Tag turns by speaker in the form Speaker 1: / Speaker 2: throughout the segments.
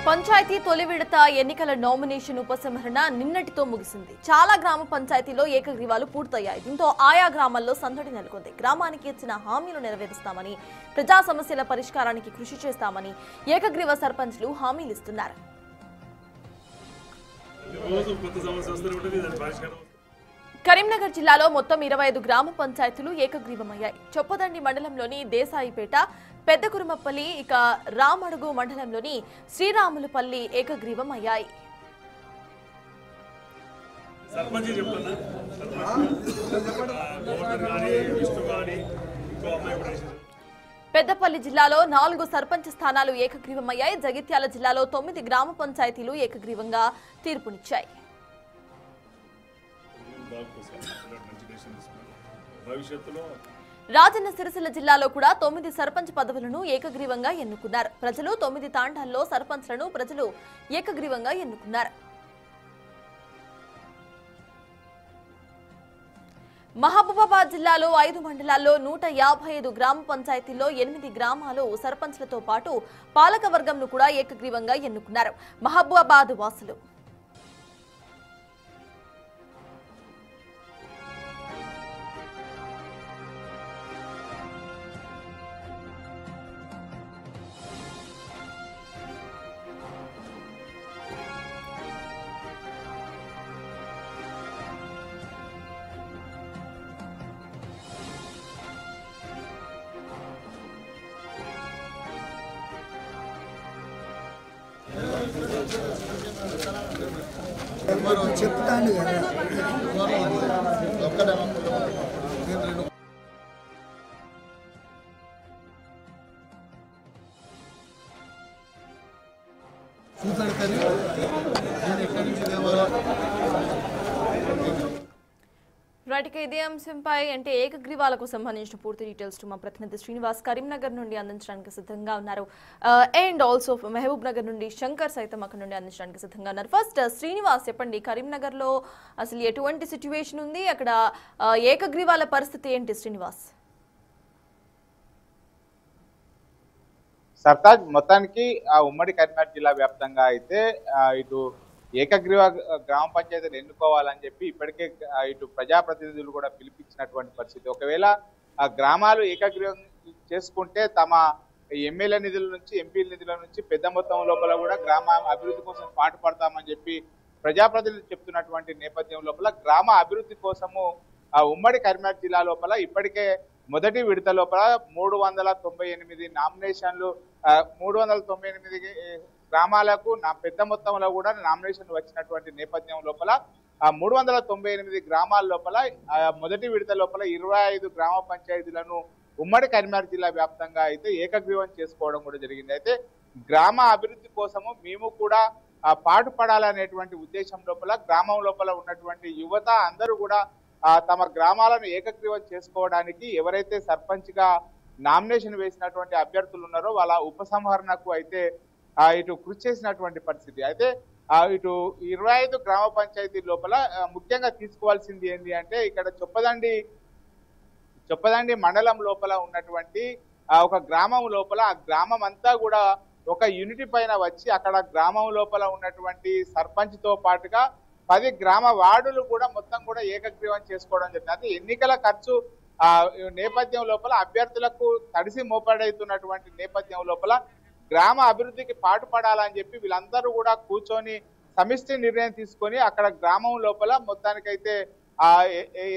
Speaker 1: పంచాయతీ తొలి విడత ఎన్నికల నామినేషన్ ఉపసంహరణ నిన్నటితో ముగిసింది. చాలా గ్రామ పంచాయతీలో ఏకగ్రీవాలు పూర్తయ్యాయి. దీంతో ఆయా గ్రామాల్లో సందడి నెలకొంది. గ్రామానికి ఇచ్చిన హామీలు నెరవేరుస్తామని, ప్రజా సమస్యల పరిష్కారానికి కృషి చేస్తామని ఏకగ్రీవ సర్పంచ్లు హామీలు ఇస్తున్నారు. కరీంనగర్ జిల్లాలో మొత్తం 25 గ్రామ పంచాయతీలు ఏకగ్రీవమయ్యాయి. చొప్పదండి మండలంలోని దేశాయిపేట, పెద్దకురుమపల్లి, ఇక రామడుగు మండలంలోని శ్రీరాములపల్లి ఏకగ్రీవం అయ్యాయి. పెద్దపల్లి జిల్లాలో 4 సర్పంచ్ స్థానాలు ఏకగ్రీవమయ్యాయి. జగిత్యాల జిల్లాలో 9 గ్రామ పంచాయతీలు ఏకగ్రీవంగా తీర్పునిచ్చాయి. రాజన్న సిరిసిల్ల జిల్లాలో కూడా 9 సర్పంచ్ పదవులను ఏకగ్రీవంగా ఎన్నుకున్నారు. ప్రజలు 9 తాండాల్లో సర్పంచ్లను ప్రజలు ఏకగ్రీవంగా ఎన్నుకున్నారు. మహబూబాబాద్ జిల్లాలో 5 మండలాల్లో 155 గ్రామ పంచాయతీల్లో 8 గ్రామాలు సర్పంచ్లతో పాటు పాలకవర్గంను కూడా ఏకగ్రీవంగా ఎన్నుకున్నారు మహబూబాబాద్ వాసులు.
Speaker 2: చెప్తాను కదా
Speaker 1: రైట్, ఇదే అంశంపై అంటే ఏకగ్రీవాలకు సంబంధించిన పూర్తి డీటెయిల్స్ మా ప్రతినిధి శ్రీనివాస్ కరీంనగర్ నుండి అందించడానికి సిద్ధంగా ఉన్నారు. అండ్ ఆల్సో మహబూబ్ నగర్ నుండి శంకర్ సైతం అక్కడ నుండి అందించడానికి సిద్ధంగా ఉన్నారు. ఫస్ట్ శ్రీనివాస్, చెప్పండి, కరీంనగర్ లో అసలు ఎటువంటి సిచ్యువేషన్ ఉంది, అక్కడ ఏకగ్రీవాల పరిస్థితి ఏంటి? శ్రీనివాస్.
Speaker 3: సర్తాజ్, మొత్తానికి ఉమ్మడి కరీంనగర్ జిల్లా వ్యాప్తంగా అయితే ఇటు ఏకగ్రీవ గ్రామ పంచాయతీలు ఎన్నుకోవాలని చెప్పి ఇప్పటికే ఇటు ప్రజాప్రతినిధులు కూడా పిలిపించినటువంటి పరిస్థితి. ఒకవేళ ఆ గ్రామాలు ఏకగ్రీవం చేసుకుంటే తమ ఎమ్మెల్యే నిధుల నుంచి, ఎంపీల నిధుల నుంచి పెద్ద మొత్తం లోపల కూడా గ్రామ అభివృద్ధి కోసం పాటుపడతామని చెప్పి ప్రజాప్రతినిధులు చెప్తున్నటువంటి నేపథ్యం లోపల గ్రామ అభివృద్ధి కోసము ఉమ్మడి కరీంనగర్ జిల్లా లోపల ఇప్పటికే మొదటి విడత లోపల 398 నామినేషన్లు, 398 గ్రామాలకు పెద్ద మొత్తంలో కూడా నామినేషన్లు వచ్చినటువంటి నేపథ్యం లోపల 398 గ్రామాల లోపల మొదటి విడత లోపల 25 గ్రామ పంచాయతీలను ఉమ్మడి కరీంనగర్ జిల్లా వ్యాప్తంగా అయితే ఏకగ్రీవం చేసుకోవడం కూడా జరిగింది. అయితే గ్రామ అభివృద్ధి కోసము మేము కూడా పాటుపడాలనేటువంటి ఉద్దేశం లోపల గ్రామం లోపల ఉన్నటువంటి యువత అందరూ కూడా తమ గ్రామాలను ఏకగ్రీవం చేసుకోవడానికి ఎవరైతే సర్పంచ్ గా నామినేషన్ వేసినటువంటి అభ్యర్థులు ఉన్నారో వాళ్ళ ఉపసంహరణకు అయితే ఇటు కృషి చేసినటువంటి పరిస్థితి. అయితే ఇటు 25 గ్రామ పంచాయతీ లోపల ముఖ్యంగా తీసుకోవాల్సింది ఏంటి అంటే ఇక్కడ చొప్పదండి మండలం లోపల ఉన్నటువంటి ఒక గ్రామం లోపల ఆ గ్రామం అంతా కూడా ఒక యూనిటీ పైన వచ్చి అక్కడ గ్రామం లోపల ఉన్నటువంటి సర్పంచ్ తో పాటుగా 10 గ్రామ వార్డులు కూడా మొత్తం కూడా ఏకగ్రీవం చేసుకోవడం జరిగింది. అయితే ఎన్నికల ఖర్చు నేపథ్యం లోపల అభ్యర్థులకు తడిసి మోపడవుతున్నటువంటి నేపథ్యం లోపల గ్రామ అభివృద్ధికి పాటుపడాలని చెప్పి వీళ్ళందరూ కూడా కూర్చొని సమిష్టి నిర్ణయం తీసుకొని అక్కడ గ్రామం లోపల మొత్తానికైతే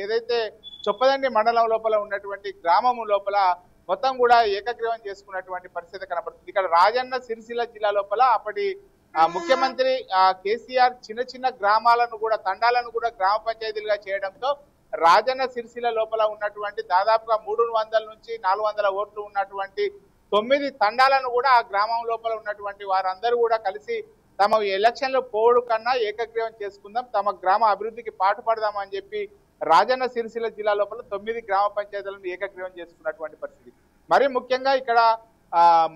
Speaker 3: ఏదైతే చొప్పదండి మండలం లోపల ఉన్నటువంటి గ్రామం లోపల మొత్తం కూడా ఏకగ్రీవం చేసుకున్నటువంటి పరిస్థితి కనబడుతుంది. ఇక్కడ రాజన్న సిరిసిల్ల జిల్లా లోపల అప్పటి ముఖ్యమంత్రి కేసీఆర్ చిన్న చిన్న గ్రామాలను కూడా, తండాలను కూడా గ్రామ పంచాయతీలుగా చేయడంతో రాజన్న సిరిసిల్ల లోపల ఉన్నటువంటి దాదాపుగా 300 నుంచి 400 ఓట్లు ఉన్నటువంటి 9 తండాలను కూడా ఆ గ్రామం లోపల ఉన్నటువంటి వారందరూ కూడా కలిసి తమ ఎలక్షన్లో పోవడం కన్నా ఏకగ్రీవం చేసుకుందాం, తమ గ్రామ అభివృద్ధికి పాటుపడదామని చెప్పి రాజన్న సిరిసిల్ల జిల్లా లోపల 9 గ్రామ పంచాయతీలను ఏకగ్రీవం చేసుకున్నటువంటి పరిస్థితి. మరి ముఖ్యంగా ఇక్కడ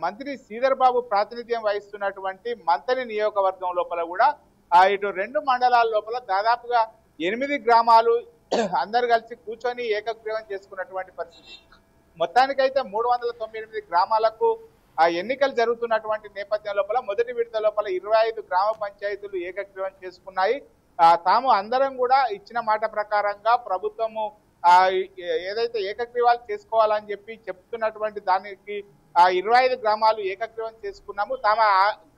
Speaker 3: మంత్రి శ్రీధర్ బాబు ప్రాతినిధ్యం వహిస్తున్నటువంటి మంతని నియోజకవర్గం లోపల కూడా ఇటు 2 మండలాల లోపల దాదాపుగా 8 గ్రామాలు అందరు కలిసి కూర్చొని ఏకగ్రీవం చేసుకున్నటువంటి పరిస్థితి. మొత్తానికైతే 398 గ్రామాలకు ఆ ఎన్నికలు జరుగుతున్నటువంటి నేపథ్యం లోపల మొదటి విడత లోపల 25 గ్రామ పంచాయతీలు ఏకగ్రీవం చేసుకున్నాయి. తాము అందరం కూడా ఇచ్చిన మాట ప్రకారంగా ప్రభుత్వము ఏదైతే ఏకగ్రీవాలు చేసుకోవాలని చెప్పి చెప్తున్నటువంటి దానికి 25 గ్రామాలు ఏకగ్రీవం చేసుకున్నాము. తమ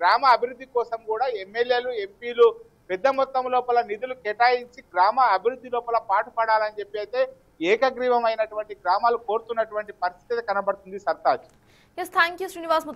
Speaker 3: గ్రామ అభివృద్ధి కోసం కూడా ఎమ్మెల్యేలు, ఎంపీలు పెద్ద మొత్తం లోపల నిధులు కేటాయించి గ్రామ అభివృద్ధి లోపల పాటుపడాలని చెప్పి అయితే ఏకగ్రీవం అయినటువంటి గ్రామాలు కోరుతున్నటువంటి పరిస్థితి కనబడుతుంది. Sartaj.
Speaker 1: Yes, thank you Srinivas.